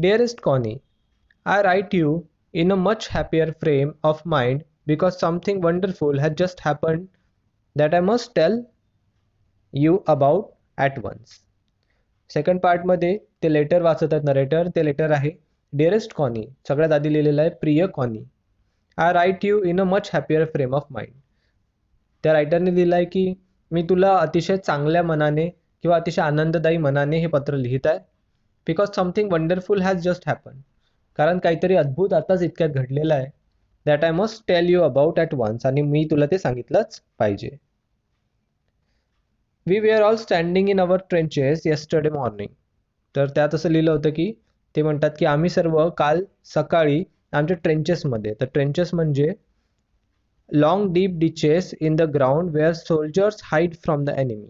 Dearest Connie, I write you in a much happier frame of mind because something wonderful has just happened that I must tell you about at once. Second पार्टमध्ये ते letter वाचत आहेत narrator. ते letter आहे dearest कॉनी, सगळ्यात आधी लिहिलेलं आहे प्रिय Connie. I write you in a much happier frame of mind. त्या रायटरने लिहिलं आहे की मी तुला अतिशय चांगल्या मनाने किंवा अतिशय आनंददायी मनाने हे पत्र लिहित आहे. Because something wonderful has just happen, कारण काहीतरी अद्भुत आताच इतक्यात घडलेलं आहे. That I must tell you about at once, आणि मी तुला ते सांगितलंच पाहिजे. We were all standing in our trenches yesterday morning. तर त्यात असं लिहिलं होतं की ते म्हणतात की आम्ही सर्व काल सकाळी आमच्या ट्रेंचेसमध्ये, तर ट्रेंचेस म्हणजे long deep ditches in the ground where soldiers hide from the enemy,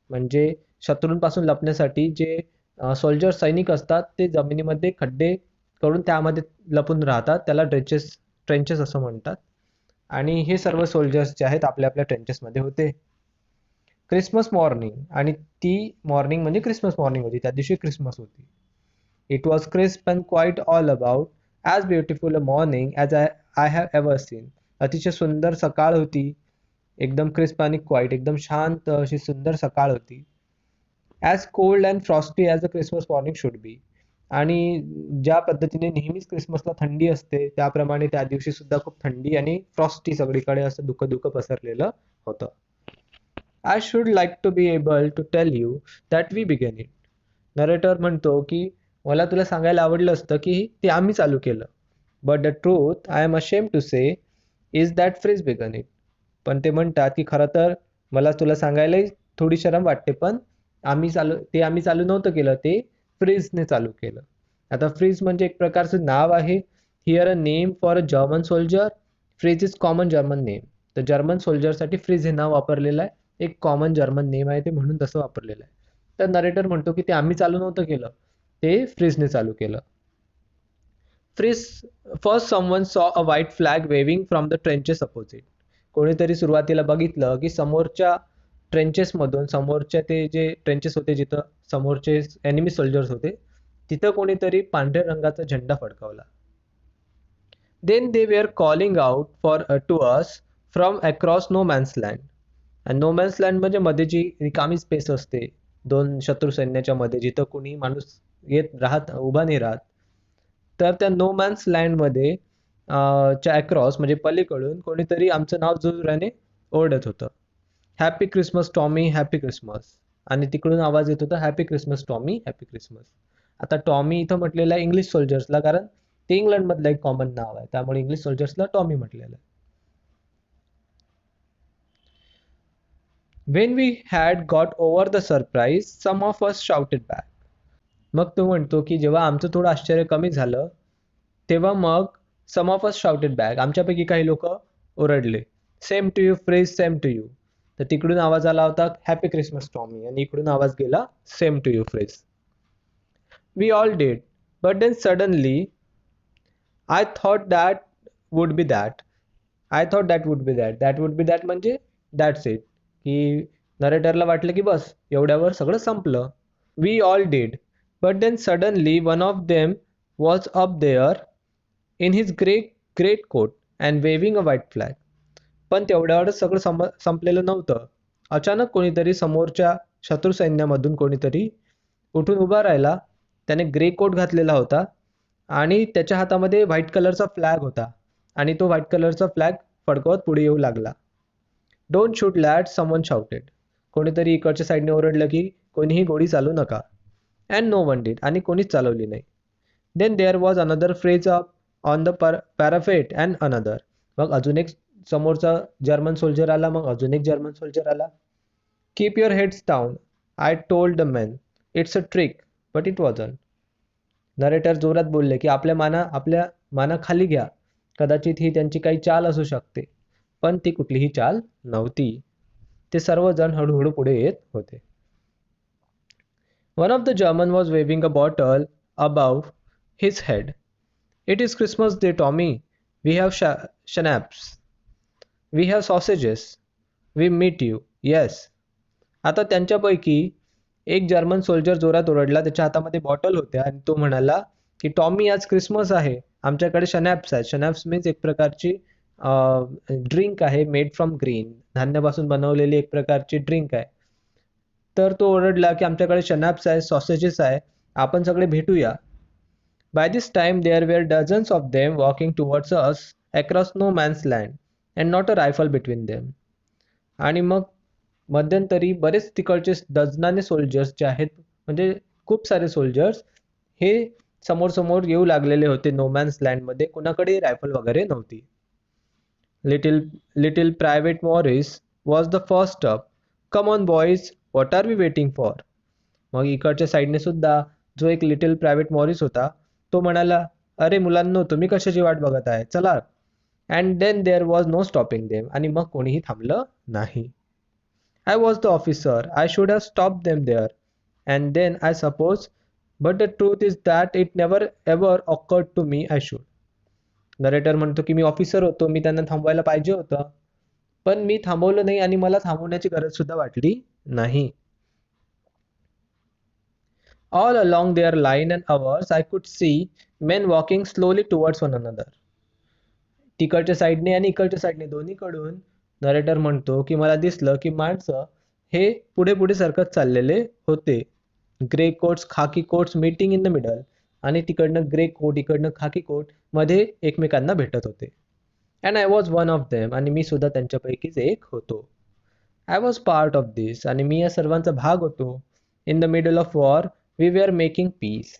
म्हणजे शत्रूंपासून लपण्यासाठी जे सोल्जर्स सैनिक असतात ते जमिनीमध्ये खड्डे करून त्यामध्ये लपून राहतात, त्याला ट्रेंचेस असं म्हणतात. आणि हे सर्व सोल्जर्स जे आहेत आपल्या आपल्या ट्रेंचेसमध्ये होते. क्रिसमस मॉर्निंग, आणि ती मॉर्निंग म्हणजे क्रिसमस मॉर्निंग होती, त्या दिवशी क्रिसमस होती. It was crisp and quite all about as beautiful a morning as I have ever seen. अतिशय सुंदर सकाळ होती, एकदम क्रिस्प आणि क्वाईट, एकदम शांत अशी सुंदर सकाळ होती. As cold and Frosty as a Christmas morning should be. आणि ज्या पद्धतीने नेहमीच क्रिसमसला थंडी असते त्याप्रमाणे त्या दिवशी सुद्धा खूप थंडी आणि फ्रॉस्टी, सगळीकडे असं धुकं धुकं पसरलेलं होतं. I should like to be able to tell you that we began it. Narrator म्हणतो की मला तुला सांगायला आवडलं असतं की ते आम्ही चालू केलं. But the truth I am ashamed to say is that Fritz began it. पण ते म्हणतात की खरं तर मला तुला सांगायलाही थोडी शरम वाटते, पण आम्ही चालू नव्हतं केलं, ते फ्रीजने चालू केलं. आता फ्रीज म्हणजे एक प्रकारचं नाव आहे. Here a name for a German soldier. Fritz is common German name. तर जर्मन सोल्जरसाठी फ्रीज हे नाव वापरलेलं आहे, एक कॉमन जर्मन नेम आहे ते, म्हणून तसं वापरलेलं आहे. तर नरेटर म्हणतो की ते आम्ही चालू नव्हतं केलं, ते फ्रीजने चालू केलं. Fridge first someone saw a white flag waving from the trenches opposite. कोणीतरी सुरुवातीला बघितलं की समोरच्या ट्रेंचेसमधून, समोरच्या ते जे ट्रेंचेस होते जिथं समोरचे एनिमी सोल्जर्स होते तिथं कोणीतरी पांढऱ्या रंगाचा झेंडा फडकावला. Then they were calling out for to us from across no man's land. आणि नो मॅन्स लँड म्हणजे मध्ये जी रिकामी स्पेस असते दोन शत्रू सैन्याच्या मध्ये, जिथं कुणी माणूस उभा नाही राहत, तर त्या नो मॅन्स लँडमध्ये च्या अक्रॉस म्हणजे पलीकडून कोणीतरी आमचं नाव जोराने ओरडत होतं, happy Christmas Tommy, happy Christmas. आणि तिकडून आवाज येत होता happy Christmas Tommy, happy Christmas. आता टॉमी इथं म्हटलेलं आहे इंग्लिश सोल्जर्सला, कारण ते इंग्लंडमधलं एक कॉमन नाव आहे, त्यामुळे इंग्लिश सोल्जर्सला टॉमी म्हटलेलं आहे. When we had got over the surprise some of us shouted back. मग तो म्हणतो की जेव्हा आमचं थोडं आश्चर्य कमी झालं तेव्हा मग some of us shouted back, आमच्यापैकी काही लोक ओरडले, same to you Fritz, same to you. तर तिकडून आवाज आला होता हॅपी क्रिसमस टॉमी, आणि इकडून आवाज गेला same to you Fritz. We all did, but then suddenly I thought that would be that. I thought that would be that, that would be that म्हणजे दॅट्स इट, की नरेटरला वाटलं की बस एवढ्यावर सगळं संपलं. We all did, but then suddenly one of them was up there in his great coat and waving a white flag. पण तेवढ्यावरच सगळं संपलेलं नव्हतं. अचानक कोणीतरी समोरच्या शत्रू सैन्यामधून कोणीतरी उठून उभा राहिला. त्याने ग्रे कोट घातलेला होता आणि त्याच्या हातामध्ये व्हाईट कलरचा फ्लॅग होता, आणि तो व्हाईट कलरचा फ्लॅग फडकवत पुढे येऊ लागला. Don't shoot lad, someone shouted. कोणीतरी इकडच्या साईडने ओरडलं की कोणीही गोळी चालू नका. अँड नो वन डिड, आणि कोणीच चालवली नाही. Then there was another Fritz up on the parapet and another. मग अजून एक समोरचा जर्मन सोल्जर आला, मग अजून एक जर्मन सोल्जर आला. Keep your heads down, I told the man, it's a trick, but it wasn't. Narrator जोरात बोलले की आपल्या माना खाली घ्या, कदाचित ही त्यांची काही चाल असू शकते, पण ती कुठलीही चाल नव्हती. ते सर्वजण हळूहळू पुढे येत होते. One of the German was waving a bottle above his head. It is Christmas day Tommy, we have schnapps, we have sausages, we meet you, yes. आता त्यांच्यापैकी एक जर्मन सोल्जर जोरात ओरडला, त्याच्या हातामध्ये बॉटल होत्या, आणि तो म्हणाला की टॉमी आज क्रिसमस आहे, आमच्याकडे शनॅप्स आहेत. शनॅप्स मीन्स एक प्रकारची ड्रिंक आहे मेड फ्रॉम ग्रीन, धान्यापासून बनवलेली एक प्रकारची ड्रिंक आहे. तर तो ओरडला की आमच्याकडे शनॅप्स आहे, सॉसेजेस आहे, आपण सगळे भेटूया. By this time there were dozens of them walking towards us across no man's land and not a rifle between them. आणि मग मध्यंतरी बरेच तिकडचे डझनाने सोल्जर्स जे आहेत, म्हणजे खूप सारे सोल्जर्स हे समोर समोर येऊ लागलेले होते नोमॅन्स लँडमध्ये. कुणाकडे रायफल वगैरे नव्हती. Little little private Morris was the first up. Come on boys, what are we waiting for. मग इकडच्या साईडने सुद्धा जो एक लिटिल प्रायव्हेट मॉरिस होता तो म्हणाला, अरे मुलांनो, तुम्ही कशाची वाट बघत आहे, चला. And then there was no stopping them. आणि मग कोणीही थांबलं नाही. I was the officer, I should have stop them there and then I suppose, but the truth is that it never ever occurred to me I should. Narrator म्हणतो की मी officer होतो, मी त्यांना थांबवायला पाहिजे होतं, पण मी थांबवलं नाही आणि मला थांबवण्याची गरज सुद्धा वाटली नाही. All along their line and ours I could see men walking slowly towards one another. तिकडच्या साईडने आणि इकडच्या साईडने दोन्हीकडून नरेटर म्हणतो की मला दिसलं की माणसं हे पुढे पुढे सरकत चाललेले होते. ग्रे कोट्स, खाकी quotes meeting in the middle. आणि तिकडनं ग्रे कोट, इकडनं खाकी कोट मध्ये एकमेकांना भेटत होते. And I was one of them. आणि मी सुद्धा त्यांच्यापैकीच एक होतो. I was part of this. आणि मी या सर्वांचा भाग होतो. In the middle of war we we are making peace.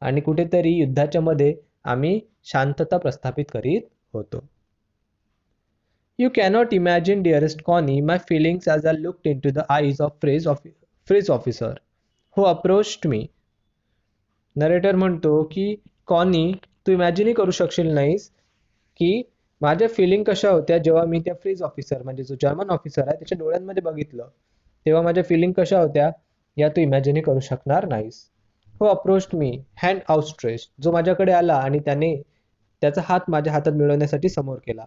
आणि कुठेतरी युद्धाच्या मध्ये आम्ही शांतता प्रस्थापित करीत होतो. You cannot imagine dearest Connie my feelings as I looked in to the eyes of Fritz officer who approached me. Narrator म्हणतो की कॉनी, तू इमॅजिनही करू शकशील नाहीस की माझ्या फिलिंग कशा होत्या जेव्हा मी त्या फ्रीज ऑफिसर, म्हणजे जो जर्मन ऑफिसर आहे, त्याच्या डोळ्यांमध्ये बघितलं तेव्हा माझ्या फिलिंग कशा होत्या या तू इमॅजिनही करू शकणार नाहीस. हो अप्रोच्ड मी हँड आउटस्ट्रेच्ड. जो माझ्याकडे आला आणि त्याने त्याचा हात माझ्या हातात मिळवण्यासाठी समोर केला.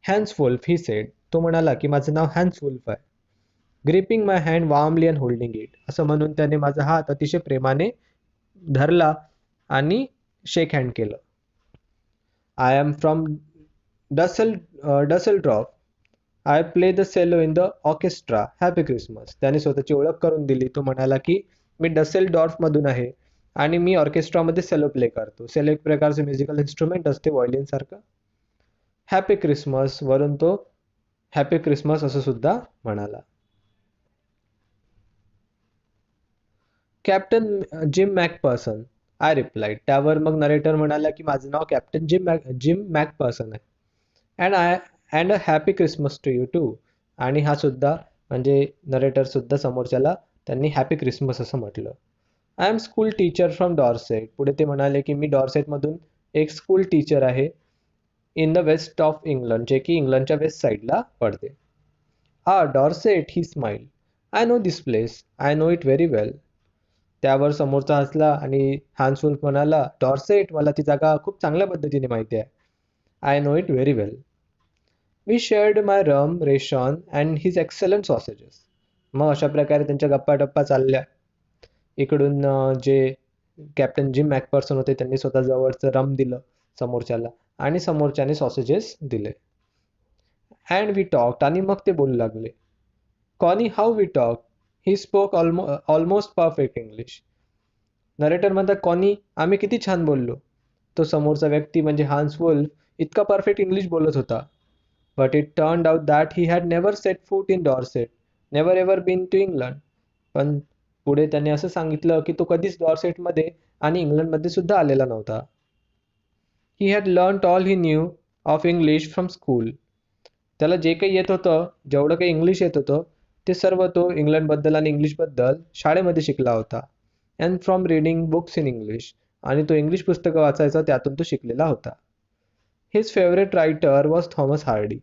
Hans Wolf he said. तो म्हणाला की माझं नाव हॅन्ड्स वुल्फ आहे. Gripping my hand warmly and holding it. असं म्हणून त्याने माझा हात अतिशय प्रेमाने धरला आणि शेक हँड केलं. I am from Dusseldorf. I play the cello in the orchestra. Happy Christmas. त्याने स्वतःची ओळख करून दिली. तो म्हणाला की मी डसेलडॉर्फमधून आहे आणि मी ऑर्केस्ट्रामध्ये सेलो प्ले करतो. सेलो एक प्रकारचे म्युझिकल इन्स्ट्रुमेंट असते व्हायोलिन सारखं. हॅपी क्रिसमस वरून तो हॅपी क्रिसमस असं सुद्धा म्हणाला. Captain Jim McPherson, I replied. त्यावर मग नरेटर म्हणाला की माझं नाव कॅप्टन जिम मॅकपर्सन आहे. And a happy Christmas to you too. आणि हा सुद्धा म्हणजे नरेटर सुद्धा समोरच्याला त्यांनी हॅपी क्रिसमस असं म्हटलं. I am school teacher from Dorset. पुढे ते म्हणाले की मी डॉर्सेटमधून एक स्कूल टीचर आहे in the west of England, जे की इंग्लंडच्या वेस्ट साईडला पडते. Dorset, he smile. I know this place, I know it very well. त्यावर समोरचा हसला आणि हान्स वुल्फ म्हणाला, डॉर्सेट, मला ती जागा खूप चांगल्या पद्धतीने माहिती आहे. I know it very well. We shared my rum ration and his excellent sausages. मग अशा प्रकारे त्यांच्या गप्पा टप्पा चालल्या. इकडून जे कॅप्टन जिम मॅकपर्सन होते त्यांनी स्वतः जवळचं रम दिलं समोरच्याला आणि समोरच्याने सॉसेजेस दिले. And we talked. आणि मग ते बोलू लागले. Connie, how we talk. He spoke almost perfect English. Narrator म्हणतात, कॉनी, आम्ही किती छान बोललो. तो समोरचा व्यक्ती म्हणजे हान्स वुल्फ इतका परफेक्ट इंग्लिश बोलत होता. But it turned out that he had never set foot in Dorset, never ever been to England. पण पुढे त्याने असं सांगितलं की तो कधीच डॉर्सेटमध्ये आणि इंग्लंडमध्ये सुद्धा आलेला नव्हता. He had learned all he new of English from school. त्याला जे काही येत होतं, जेवढं काही इंग्लिश येत होतं, ते सर्व तो इंग्लंडबद्दल आणि इंग्लिशबद्दल शाळेमध्ये शिकला होता. And from reading books in English. आणि तो इंग्लिश पुस्तकं वाचायचा, त्यातून तो शिकलेला होता. His favourite writer was Thomas Hardy.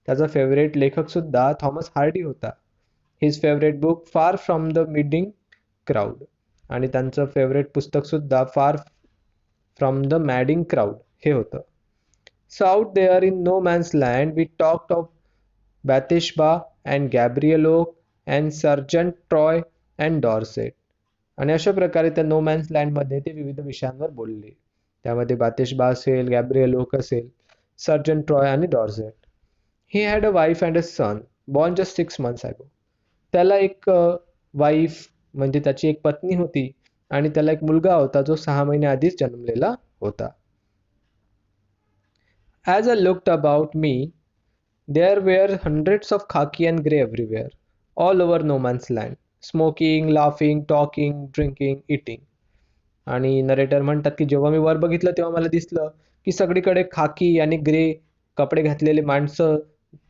त्याचा फेवरेट लेखक सुद्धा थॉमस हार्डी होता. His favourite book far from the meeting crowd. आणि त्यांचं फेवरेट पुस्तक सुद्धा फार फ्रॉम द मॅडिंग क्राऊड हे होतं. So out there in no man's land, we talked of Bathsheba and Gabriel Oak and Sergeant Troy and Dorset. आणि अशा प्रकारे त्या नो मॅन्स लँडमध्ये ते विविध विषयांवर बोलले. त्यामध्ये बातेशबा असेल, गॅब्रिएल ओक असेल, सर्जन ट्रॉय आणि Dorset. He had a wife and a son born just 6 months ago. त्याला एक वाईफ म्हणजे त्याची एक पत्नी होती आणि त्याला एक मुलगा होता जो 6 महिने आधीच जन्मलेला होता. As I looked about me, there were hundreds of khaki and grey everywhere, all over no man's land, smoking, laughing, talking, drinking, eating. आणि नरेटर म्हणतात की जेव्हा मी वर बघितलं तेव्हा मला दिसलं की सगळीकडे खाकी आणि ग्रे कपडे घातलेले माणसं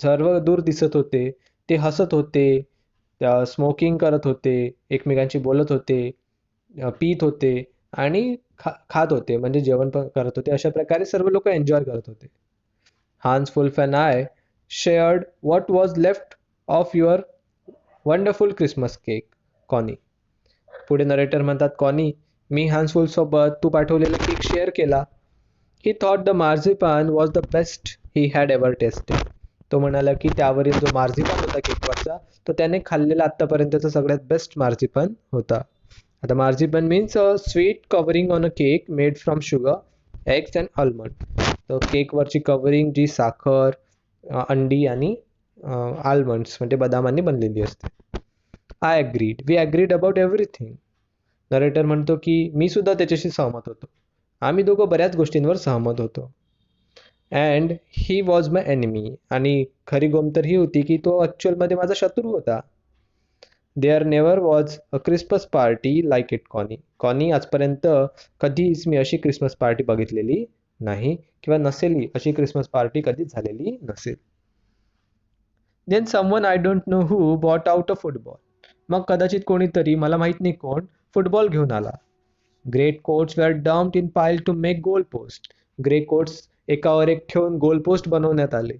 सर्व दूर दिसत होते. ते हसत होते, स्मोकिंग करत होते, एकमेकांशी बोलत होते, पीत होते आणि खात होते, म्हणजे जेवण पण करत होते. अशा प्रकारे सर्व लोक एन्जॉय करत होते. Hans Wolf and I shared what was left of your wonderful Christmas cake, कॉनी. पुढे नरेटर म्हणतात, कॉनी, मी हान्स वुल्फ सोबत तू पाठवलेला केक शेअर केला. He thought the marzipan was the best he had ever tasted. तो म्हणाला की त्यावरील जो मार्झिपान होता केकवरचा तो त्याने खाल्लेला आत्तापर्यंतचा सगळ्यात बेस्ट मार्झिपान होता. आता marzipan means a sweet covering on a cake made from sugar, eggs and almond. तर केकवरची कवरिंग जी साखर, अंडी आणि आल्मंड्स म्हणजे बदामांनी बनलेली असते. I agreed, we agreed about everything. Narrator म्हणतो की मी सुद्धा त्याच्याशी सहमत होतो. आम्ही दोघं बऱ्याच गोष्टींवर सहमत होतो. And he was my enemy. आणि खरी गोम तर ही होती की तो ॲक्च्युअलमध्ये माझा शत्रू होता. There never was a Christmas party like it, Connie. Connie, आजपर्यंत कधीच मी अशी क्रिसमस पार्टी बघितलेली नाही किंवा नसेल, अशी क्रिसमस पार्टी कधीच झालेली नसेल. Then someone I don't know who bought out a football. मग कदाचित कोणीतरी, मला माहीत नाही कोण, फुटबॉल घेऊन आला. Greatcoats were dumped in pile to make goal post. Grey coats एकावर एक ठेवून गोल पोस्ट बनवण्यात आले.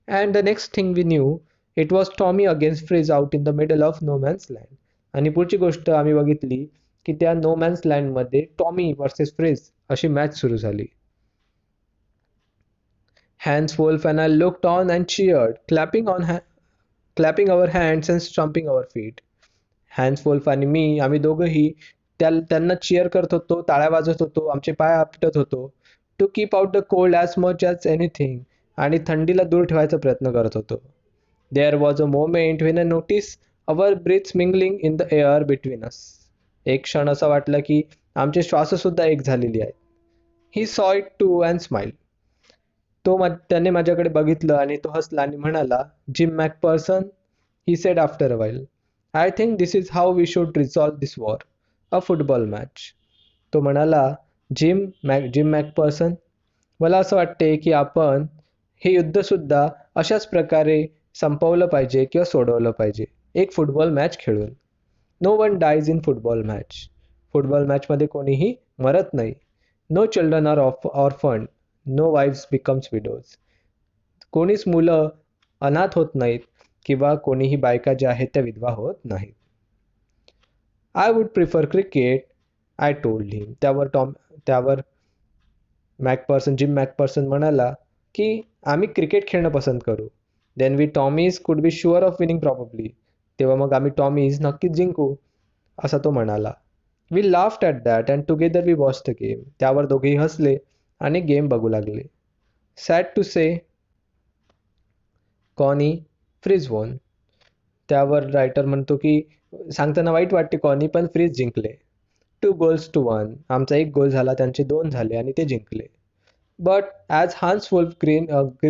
And the next thing we knew it was Tommy against Fritz out in the middle of no man's land. आणि पुढची गोष्ट आम्ही बघितली की त्या नो मॅन्स लँडमध्ये टॉमी वर्सेस फ्रीज अशी मॅच सुरू झाली. Hans Wolf and I looked on and cheered, clapping our hands and stomping our feet. Hans Wolf आणि मी, आम्ही दोघंही त्यांना चीअर करत होतो, टाळ्या वाजवत होतो, आमचे पाय आपटत होतो. To keep out the cold as much as anything. आणि थंडीला दूर ठेवायचा प्रयत्न करत होतो. There was a moment when I notice our breaths mingling in the air between us. एक क्षण असा वाटला की आमचे श्वाससुद्धा एक झालेली आहेत. He saw it two and smile. त्याने माझ्याकडे बघितलं आणि तो हसला आणि म्हणाला, Jim McPherson, he said after a while, I think this is how we should resolve this war, a football match. तो म्हणाला, जिम मॅकपर्सन, मला असं वाटते की आपण हे युद्धसुद्धा अशाच प्रकारे संपवलं पाहिजे किंवा सोडवलं पाहिजे, एक फुटबॉल मॅच खेळून. No one dies in football match. Football मॅचमध्ये कोणीही मरत नाही. No children are orphaned, no wives becomes widows. कोणीच मुलं अनाथ होत नाहीत किंवा कोणीही बायका ज्या आहेत त्या विधवा होत नाहीत. I would prefer cricket, I told him. त्यावर जिम मॅकपर्सन म्हणाला की आम्ही क्रिकेट खेळणं पसंत करू. Then we Tommies could be sure of winning probably. तेव्हा मग आम्ही टॉमीज नक्कीच जिंकू, असा तो म्हणाला. We laughed at that and together we watch the game. त्यावर दोघेही हसले आणि गेम बघू लागले. सॅड टू से, कॉनी, फ्रीज वोन. त्यावर रायटर म्हणतो की सांगताना वाईट वाटते कॉनी, पण फ्रीज जिंकले. 2 goals to 1. आमचा 1 गोल झाला, त्यांचे 2 झाले आणि ते जिंकले. But as Hans Wolf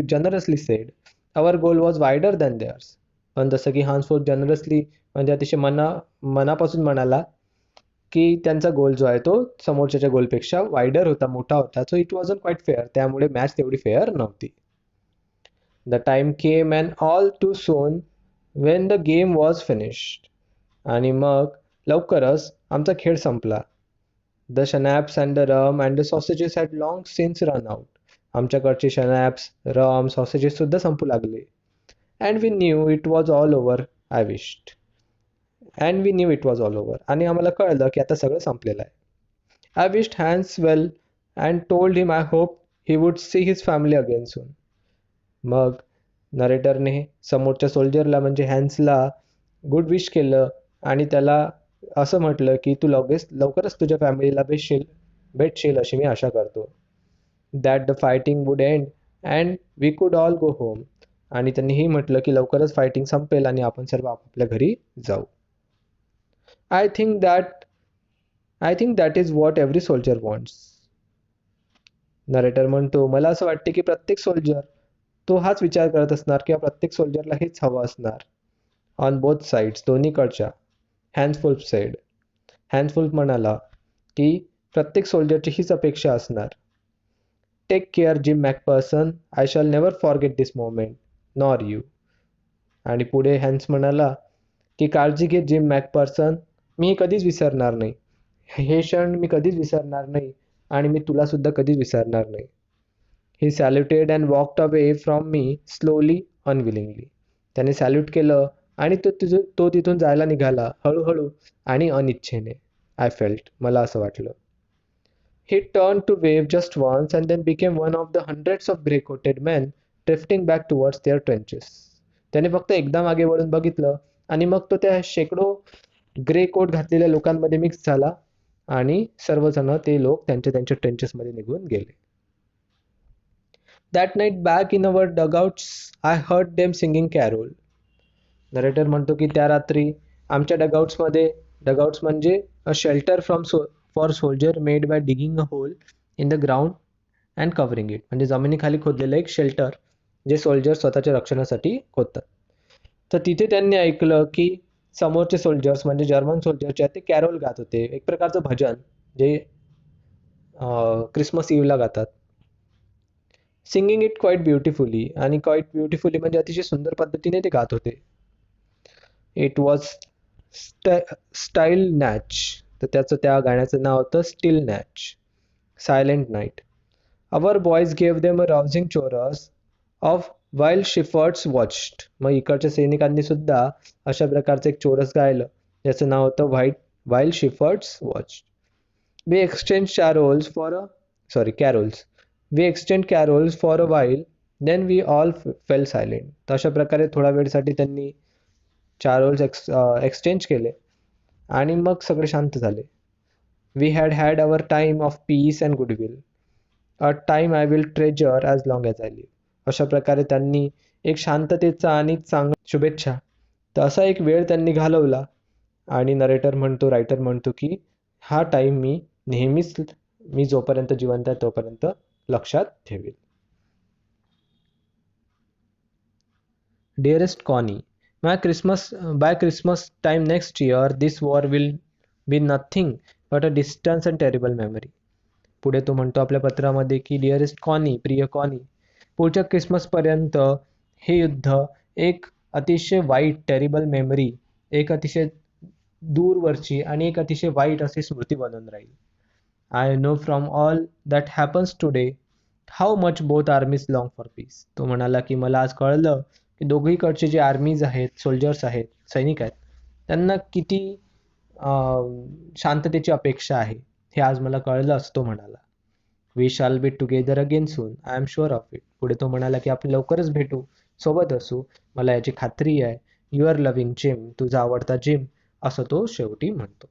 generously said, our goal was wider than theirs. पण जसं की हान्स वुल्फ जनरसली म्हणजे अतिशय मनापासून म्हणाला की त्यांचा गोल जो आहे तो समोरच्याच्या गोलपेक्षा वायडर होता, मोठा होता. So it wasn't quite fair. त्यामुळे मॅच तेवढी फेअर नव्हती. The time came and all too soon when the game was finished. आणि मग लवकरच आमचा खेळ संपला. The schnapps and the rum and the sausages had long since run out. आमच्याकडचे शनॅप्स, रम, सॉसेजेससुद्धा संपू लागले. And we knew it was all over, I wished. And we knew it was all over. आणि आम्हाला कळलं की आता सगळं संपलेलं आहे. I wished hence well and told him I hope he would see his family again सून. मग नरेटरने समोरच्या सोल्जरला म्हणजे हॅन्सला गुड विश केलं आणि त्याला असं म्हटलं की तू लवकरच तुझ्या फॅमिलीला भेटशील अशी मी आशा करतो. That the fighting would end and we could all go home. आणि त्यांनी ही म्हटलं की लवकरच फायटिंग संपेल आणि आपण सर्व आपापल्या घरी जाऊ. I think that I think that is what every soldier wants. Narrator म्हणतो, मला असं वाटते की प्रत्येक सोल्जर तो हाच विचार करत असणार किंवा प्रत्येक सोल्जरला हेच हवं असणार. ऑन बोथ साइड्स, दोन्हीकडच्या. हॅन्सफुल्फ सेड. हॅन्सफुल्फ म्हणाला की प्रत्येक सोल्जरची हीच अपेक्षा असणार. Take care Jim McPherson, I shall never forget this moment, nor you. आणि पुढे हॅन्स म्हणाला की काळजी घे जिम मॅकपर्सन, मी हे कधीच विसरणार नाही. हे क्षण मी कधीच विसरणार नाही आणि मी तुला सुद्धा कधीच विसरणार नाही. He saluted and walked away from me slowly unwillingly. त्याने सॅल्यूट केलं आणि तो तिथून जायला निघाला हळूहळू आणि अनिच्छेने. आय फेल्ट, मला असं वाटलं. He turned to wave just once and then became one of the hundreds of grey-coated men drifting back towards their trenches. त्याने फक्त एकदा मागे वळून बघितलं आणि मग तो त्या शेकडो ग्रे कोट घातलेल्या लोकांमध्ये मिक्स झाला आणि सर्वजण ते लोक त्यांच्या त्यांच्या ट्रेंचेसमध्ये निघून गेले. That night back in our dugouts, I heard them singing carol. Narrator म्हणतो की त्या रात्री आमच्या डगआउट्स म्हणजे a shelter for soldier made by digging a whole in the ground and covering it. म्हणजे जमिनीखाली खोदलेलं एक शेल्टर जे सोल्जर स्वतःच्या रक्षणासाठी खोदतात. तर तिथे त्यांनी ऐकलं की समोरचे सोल्जर्स म्हणजे जर्मन सोल्जरचे ते कॅरोल गात होते, एक प्रकारचं भजन जे क्रिसमस इव्हला गातात. सिंगिंग इट क्वाईट ब्युटिफुली, आणि क्वाईट ब्युटिफुली म्हणजे अतिशय सुंदर पद्धतीने ते गात होते. It was Stille Nacht. तर त्या गाण्याचं नाव होतं Stille Nacht. Silent night. Our boys gave them a rousing chorus of while shepherds watched. मग इकडच्या सैनिकांनी सुद्धा अशा प्रकारचं एक चोरस गायलं ज्याचं नाव होतं while shepherds watched. We exchange carols. We exchange carols for a while, then we all fell silent. तर अशा प्रकारे थोड्या वेळसाठी त्यांनी कॅरोल्स एक्सचेंज केले आणि मग सगळे शांत झाले. We had our time of peace and goodwill, a time I will treasure as long as I live. अशा प्रकारे त्यांनी एक शांततेचा आणि शुभेच्छा, तर असा एक वेळ त्यांनी घालवला. आणि रायटर म्हणतो की हा टाईम मी नेहमीच जोपर्यंत जिवंत आहे तोपर्यंत लक्षात ठेवेल. डिअरेस्ट कॉनी, by Christmas time next year, this war will be nothing but a distant and terrible memory. पुढे तो म्हणतो आपल्या पत्रामध्ये की डिअरेस्ट कॉनी, प्रिय कॉनी, पुढच्या क्रिसमसपर्यंत हे युद्ध एक अतिशय वाईट टेरिबल मेमरी, एक अतिशय दूरवरची आणि एक अतिशय वाईट अशी स्मृती बनून राहील. I know from all that happens today how much both आर्मीज long for piece. तो म्हणाला की मला आज कळलं की दोघीकडचे जे आर्मीज आहेत, सोल्जर्स आहेत, सैनिक आहेत, त्यांना किती शांततेची अपेक्षा आहे हे आज मला कळलं असं तो म्हणाला. We shall be together again soon, I am sure of it. पुढे तो म्हणाला की आपण लवकरच भेटू, सोबत असू, मला याची खात्री आहे. युअर लव्हिंग जिम, तुझा आवडता जिम, असं तो शेवटी म्हणतो.